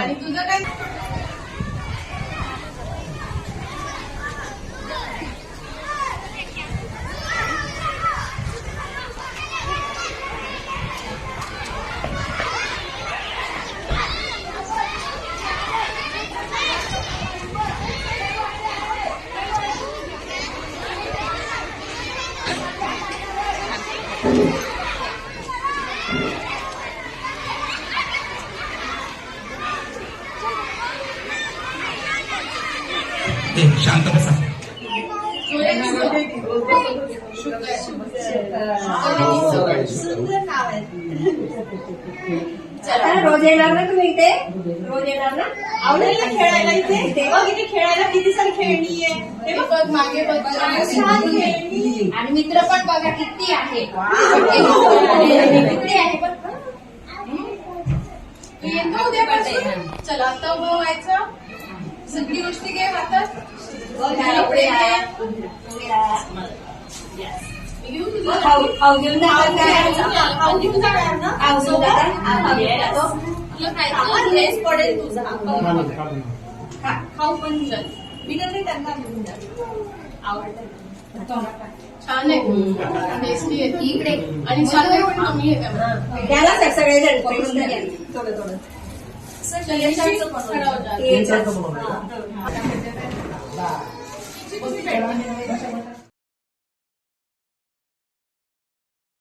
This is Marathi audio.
आणि तुझं काय शांत बसा. सुंदर नाव आहे. रोज येणार ना तुम्ही इथे? रोज येणार ना? आवडेल ना खेळायला इथे? बघ इथे खेळायला किती सारी खेळणी आहे. हे बघ मागे बघ छान खेळणी आणि मित्र पण बघा किती आहे. किती आहे पण तू येतो उद्यापासून. चला आता उभं व्हायचं. सगळी गोष्टी घे हातात. खाऊ घेऊन जातात खाऊ घेऊन जाणार ना. तुला खायचं ड्रेस पडेल तुझा. खाऊ पण चल. मी नाही त्यांना घेऊन जा. आवडतं छान आहे. टेस्टी आहे इकडे आणि साखर पण कमी आहे त्यामध्ये. त्याला सगळेजण थोडं थोडं खडा होता.